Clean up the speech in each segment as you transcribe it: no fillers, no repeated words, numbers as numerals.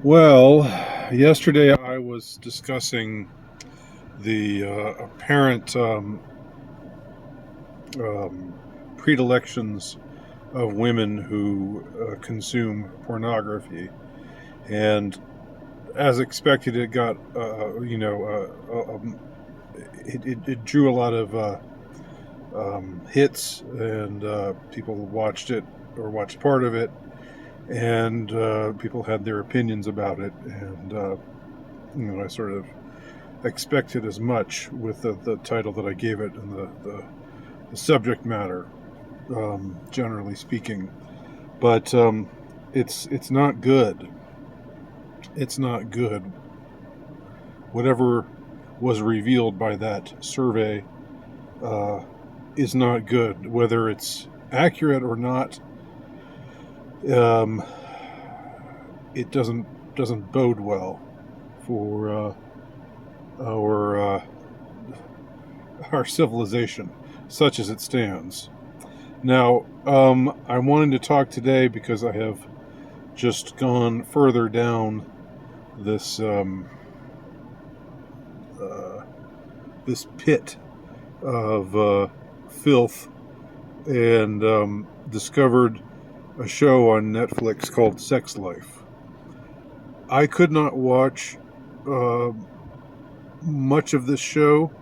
Well, yesterday I was discussing the apparent um, predilections of women who consume pornography, and as expected, it got it drew a lot of hits, and people watched it or watched part of it, and people had their opinions about it, and I sort of expected as much with the title that I gave it and the subject matter, generally speaking. But it's not good. It's not good. Whatever was revealed by that survey uh, is not good. Whether it's accurate or not, um, it doesn't bode well for our our civilization, such as it stands. Now, I wanted to talk today because I have just gone further down this this pit of filth, and discovered a show on Netflix called Sex Life. I could not watch uh, much of this show.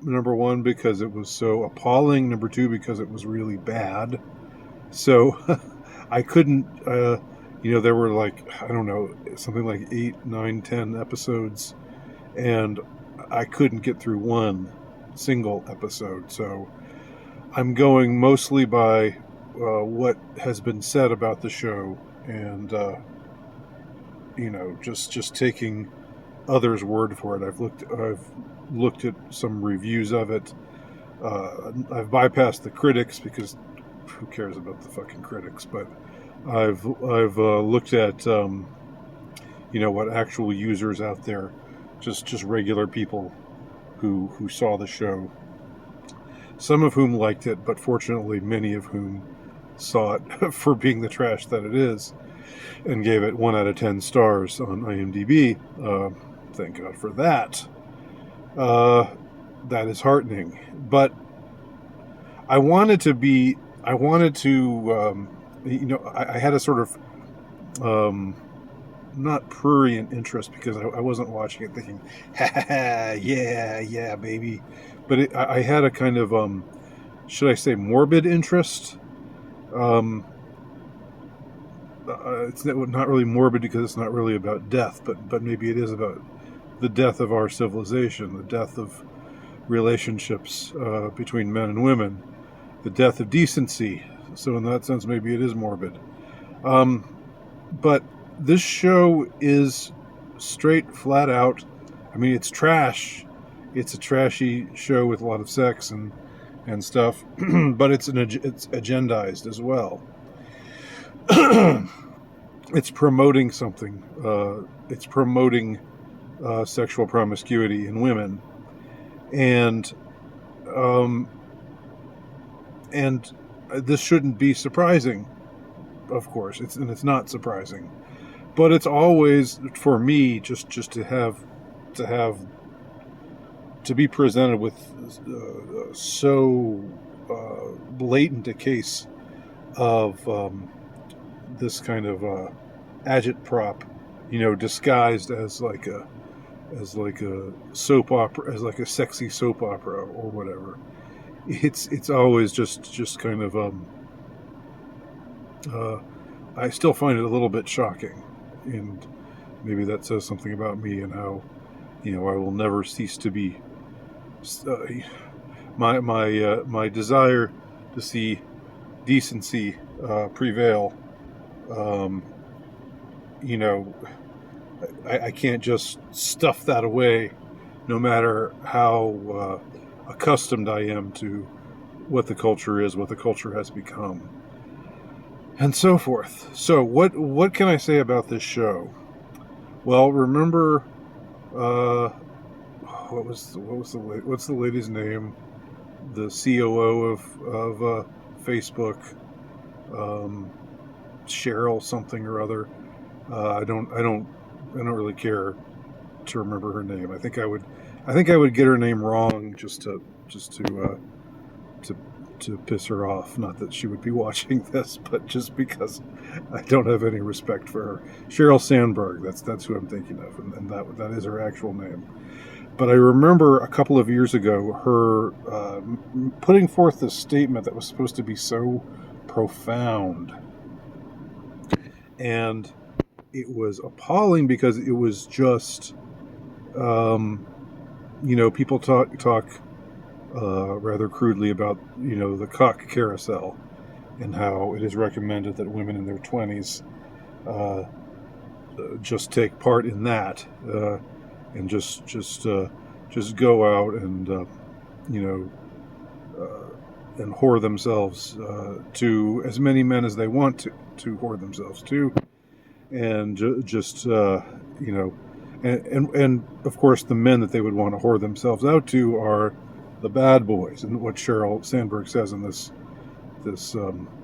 Number one, because it was so appalling. Number two, because it was really bad. So I couldn't, there were like, I don't know, something like 8, 9, 10 episodes, and I couldn't get through one single episode. So I'm going mostly by what has been said about the show, and, just taking others' word for it. I've looked at some reviews of it. I've bypassed the critics because who cares about the fucking critics? But I've looked at what actual users out there, just regular people who saw the show. Some of whom liked it, but fortunately, many of whom saw it for being the trash that it is, and gave it 1 out of 10 stars on IMDb. Thank God for that. That is heartening. But I wanted to, I had a sort of, not prurient interest, because I wasn't watching it thinking, ha ha ha, yeah, baby. But I had a kind of, should I say, morbid interest. It's not really morbid because it's not really about death, but maybe it is about the death of our civilization, the death of relationships between men and women, the death of decency. So in that sense, maybe it is morbid. But this show is straight, flat out. I mean, it's trash. It's a trashy show with a lot of sex and stuff, but it's agendized as well. It's promoting something. It's promoting sexual promiscuity in women, and this shouldn't be surprising. Of course, it's not surprising, but it's always, for me, just to be presented with so blatant a case of this kind of agitprop, disguised as like a soap opera, as like a sexy soap opera or whatever. It's always just kind of I still find it a little bit shocking, and maybe that says something about me and how I will never cease to be my desire to see decency prevail. I can't just stuff that away, no matter how accustomed I am to what the culture is, what the culture has become, and so forth. So what can I say about this show? Well, remember, what's the lady's name? The COO of Facebook, Cheryl something or other. I don't really care to remember her name. I think I would get her name wrong to to piss her off. Not that she would be watching this, but just because I don't have any respect for her. Sheryl Sandberg. That's who I'm thinking of, and that is her actual name. But I remember a couple of years ago her putting forth this statement that was supposed to be so profound, and it was appalling because it was just, people talk rather crudely about the cock carousel and how it is recommended that women in their 20s just take part in that and just go out and and whore themselves to as many men as they want to whore themselves to, and and of course the men that they would want to whore themselves out to are the bad boys. And what Sheryl Sandberg says in this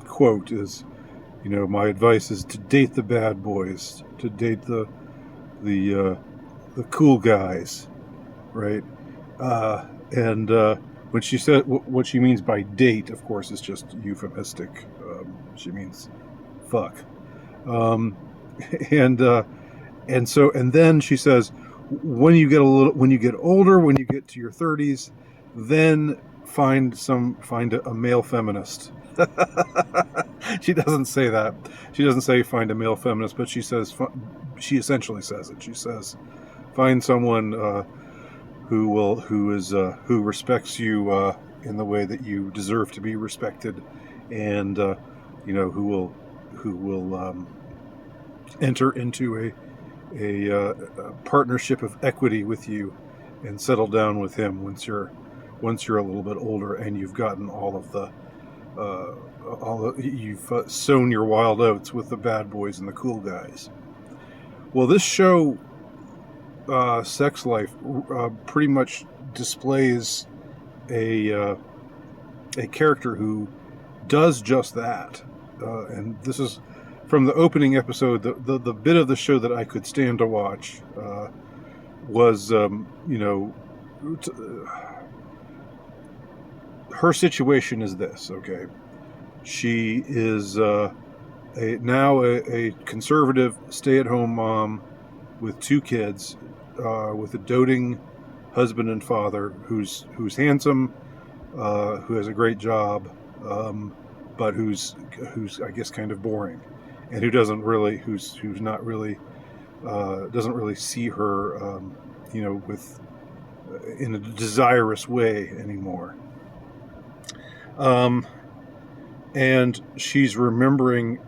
quote is, my advice is to date the bad boys, to date the cool guys, right? And when she said what she means by date, of course, is just euphemistic. She means fuck. Um, and then she says, when you get older, when you get to your 30s, then find a male feminist. She doesn't say that. She doesn't say find a male feminist, but she essentially says it. She says, find someone who respects you in the way that you deserve to be respected, and who will enter into a partnership of equity with you and settle down with him once you're a little bit older and you've gotten you've sown your wild oats with the bad boys and the cool guys. Well, this show, Sex Life, pretty much displays a character who does just that, and this is from the opening episode. The bit of the show that I could stand to watch was her situation is this. Okay, she is now a conservative stay-at-home mom with 2 kids, with a doting husband and father who's handsome, who has a great job, but who's I guess kind of boring, and who's not really doesn't really see her with in a desirous way anymore. And she's remembering.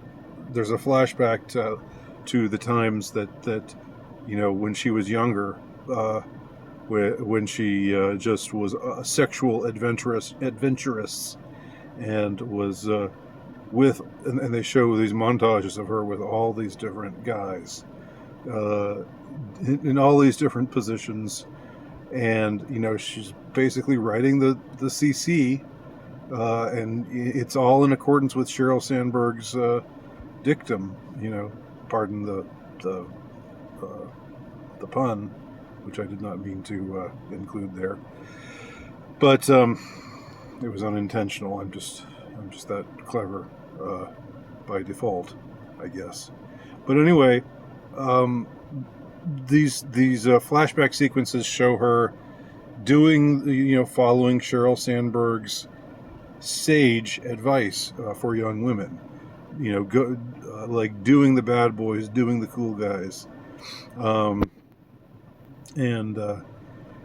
There's a flashback to the times that when she was younger, when she just was a sexual adventurous, and was and they show these montages of her with all these different guys in all these different positions, and she's basically writing the CC, and it's all in accordance with Sheryl Sandberg's dictum. Pardon the pun, which I did not mean to include there, but it was unintentional. I'm just that clever by default, I guess. But anyway, these flashback sequences show her doing following Sheryl Sandberg's sage advice for young women. Go like doing the bad boys, doing the cool guys, and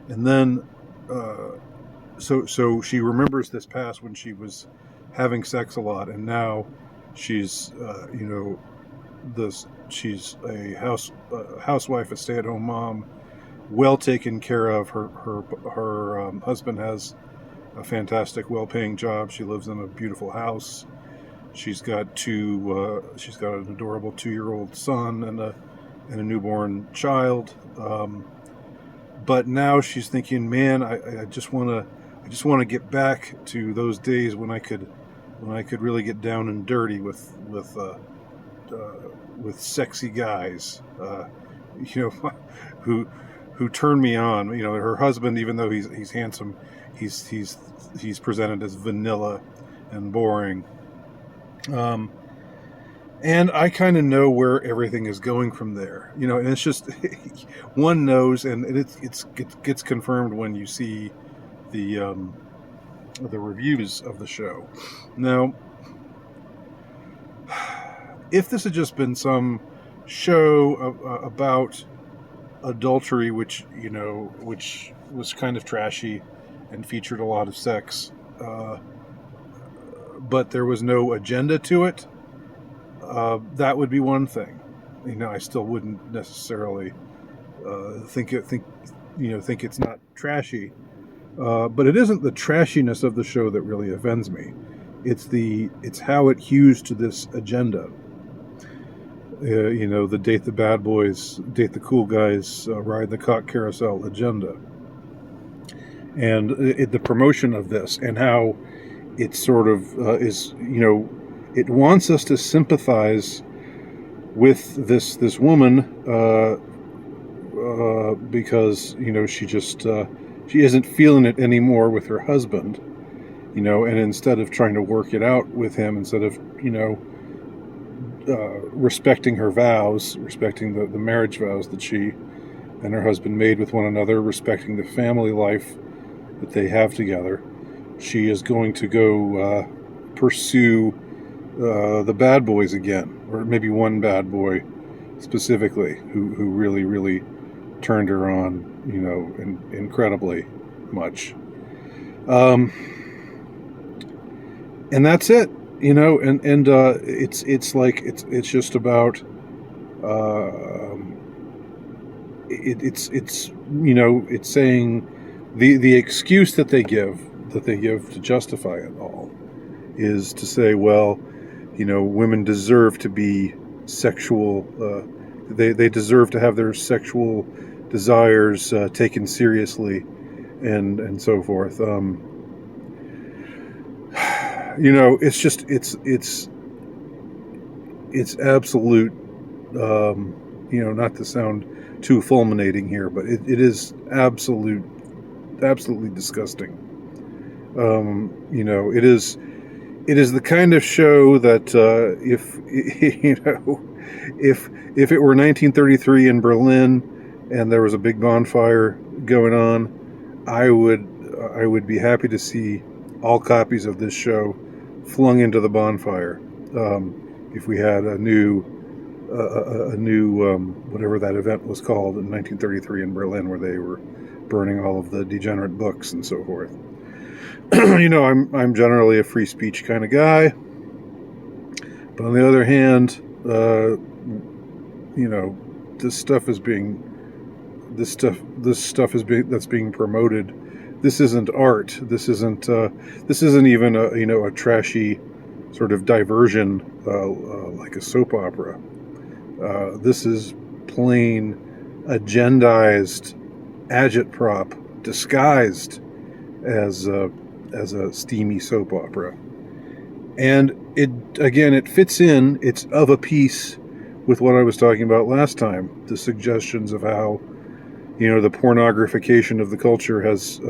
then so she remembers this past when she was having sex a lot, and now she's she's a housewife, a stay-at-home mom, well taken care of. Her husband has a fantastic, well-paying job. She lives in a beautiful house. She's got an adorable 2-year-old son and a newborn child. But now she's thinking, man, I just want to get back to those days when I could really get down and dirty with with sexy guys, who turn me on. Her husband, even though he's handsome, he's presented as vanilla and boring. And I kind of know where everything is going from there, and it's just one knows, and it gets confirmed when you see the reviews of the show. Now, if this had just been some show about adultery, which was kind of trashy and featured a lot of sex, but there was no agenda to it, that would be one thing. I still wouldn't necessarily think it's not trashy, but it isn't the trashiness of the show that really offends me. It's how it hews to this agenda. The date the bad boys, date the cool guys, ride the cock carousel agenda, and the promotion of this, and how it sort of is, it wants us to sympathize with this woman because she isn't feeling it anymore with her husband, and instead of trying to work it out with him, instead of respecting her vows, respecting the marriage vows that she and her husband made with one another, respecting the family life that they have together, she is going to go pursue the bad boys again, or maybe one bad boy specifically who really, really turned her on, incredibly much. And that's it, and it's like it's just about it's saying the excuse that they give to justify it all is to say, well, women deserve to be sexual, they deserve to have their sexual desires taken seriously, and so forth. It's just it's absolute, not to sound too fulminating here, but it is absolutely disgusting. It is the kind of show that if it were 1933 in Berlin and there was a big bonfire going on, I would be happy to see all copies of this show flung into the bonfire. If we had a new whatever that event was called in 1933 in Berlin, where they were burning all of the degenerate books and so forth. I'm generally a free speech kind of guy, but on the other hand, this stuff is being promoted. This isn't art. This isn't even a trashy sort of diversion like a soap opera. This is plain agendized agitprop disguised as a steamy soap opera, and it fits in. It's of a piece with what I was talking about last time. The suggestions of how the pornographication of the culture has,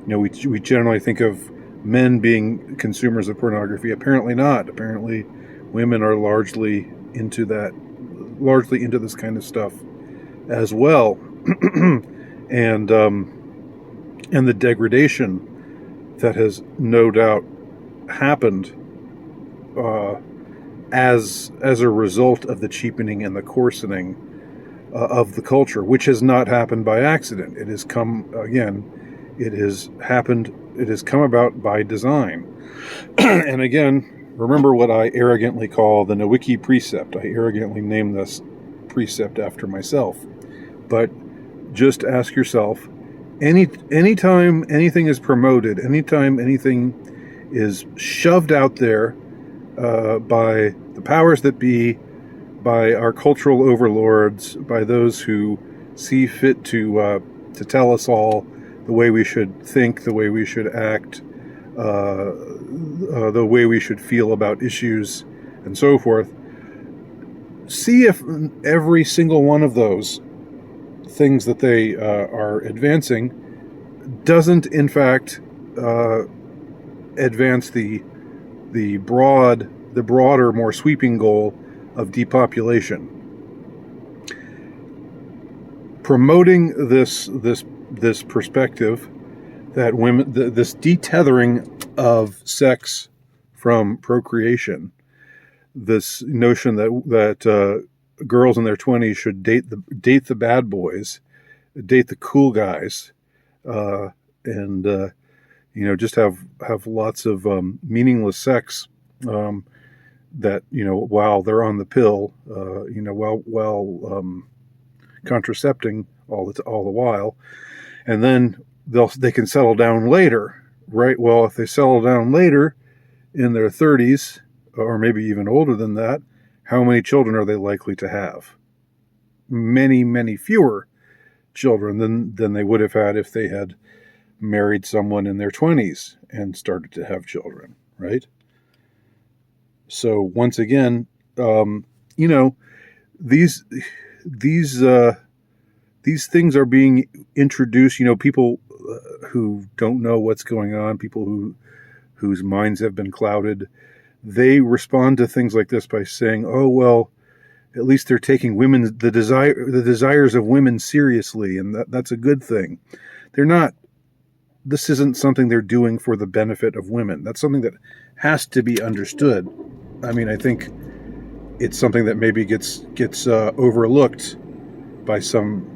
we generally think of men being consumers of pornography. Apparently not. Apparently, women are largely into this kind of stuff as well, and the degradation that has no doubt happened as a result of the cheapening and the coarsening of the culture, which has not happened by accident. It has come about by design. And again, remember what I arrogantly call the Nowicki precept. I arrogantly name this precept after myself. But just ask yourself, anytime anything is promoted, anytime anything is shoved out there by the powers that be, by our cultural overlords, by those who see fit to tell us all the way we should think, the way we should act, the way we should feel about issues, and so forth, see if every single one of those things that they are advancing doesn't, in fact, advance the broader, more sweeping goal of depopulation. Promoting this perspective that women, this detethering of sex from procreation, this notion that girls in their 20s should date the bad boys, date the cool guys, and just have lots of meaningless sex, that while they're on the pill, while contracepting all the while, and then they can settle down later, right? Well, if they settle down later in their 30s, or maybe even older than that, how many children are they likely to have? Many, many fewer children than they would have had if they had married someone in their 20s and started to have children, right? So once again, these things are being introduced. People who don't know what's going on, people whose minds have been clouded, they respond to things like this by saying, "Oh well, at least they're taking the desires of women seriously, and that's a good thing." They're not. This isn't something they're doing for the benefit of women. That's something that has to be understood. I mean, I think it's something that maybe gets overlooked by some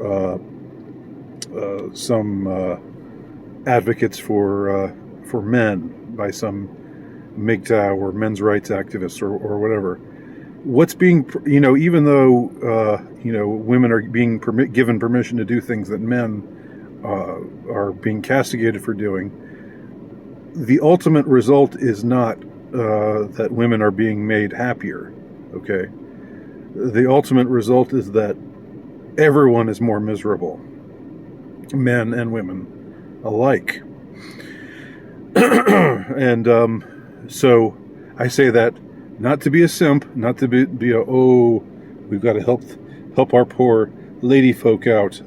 advocates for men, by some MGTOW or men's rights activists or whatever. What's being, even though women are being given permission to do things that men are being castigated for doing, the ultimate result is not that women are being made happier. Okay, the ultimate result is that everyone is more miserable, men and women alike. And so I say that not to be a simp, not to be we've got to help our poor lady folk out.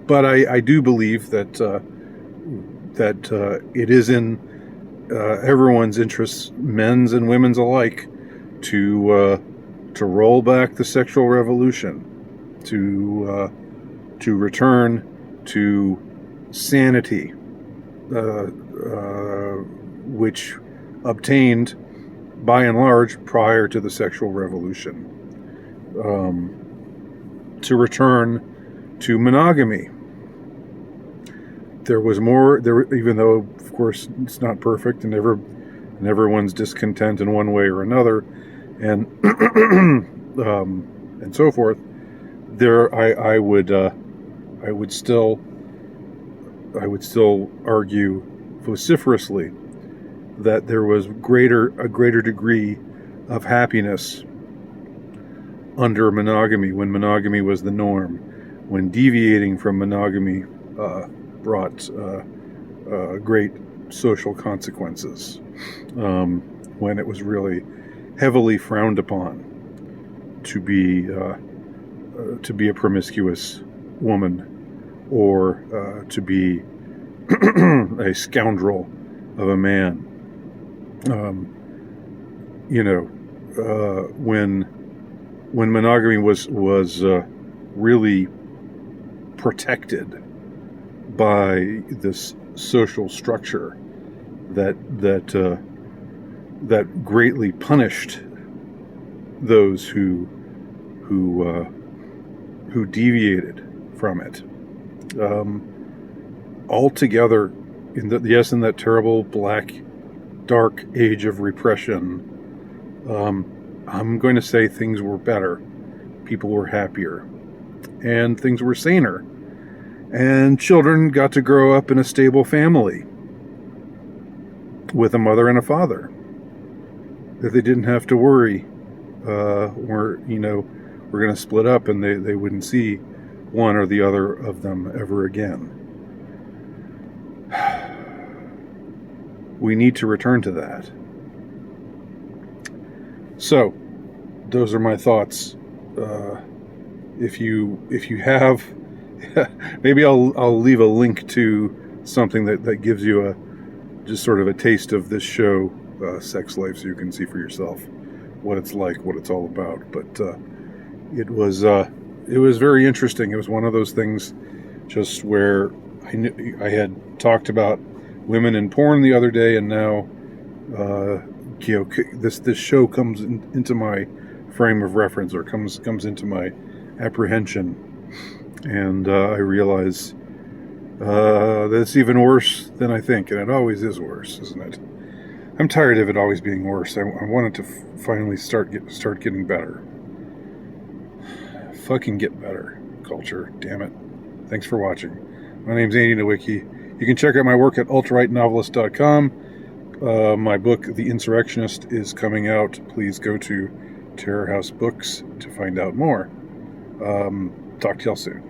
But I do believe that it is in everyone's interests, men's and women's alike, to roll back the sexual revolution, to return to sanity, which obtained by and large prior to the sexual revolution, to return to monogamy. There was more there, even though of course it's not perfect, and everyone's discontent in one way or another, and and so forth. I would still argue vociferously that there was a greater degree of happiness under monogamy, when monogamy was the norm, when deviating from monogamy brought great social consequences, when it was really heavily frowned upon to be a promiscuous woman, or to be a scoundrel of a man. When monogamy was really protected by this social structure that greatly punished those who deviated from it. Altogether, in that terrible black, dark age of repression, I'm going to say things were better. People were happier, and things were saner, and children got to grow up in a stable family with a mother and a father, that they didn't have to worry we're going to split up and they wouldn't see one or the other of them ever again. We need to return to that. So, those are my thoughts. If you have, maybe I'll leave a link to something that gives you just sort of a taste of this show, Sex Life, so you can see for yourself what it's like, what it's all about. But it was very interesting. It was one of those things just where I had talked about women in porn the other day, and now this show comes into my frame of reference, or comes into my apprehension, and I realize that it's even worse than I think, and it always is worse, isn't it? I'm tired of it always being worse. I want it to finally start getting better. Fucking get better, culture. Damn it. Thanks for watching. My name's Andy Nowicki. You can check out my work at ultrarightnovelist.com. My book, The Insurrectionist, is coming out. Please go to Terror House Books to find out more. Talk to y'all soon.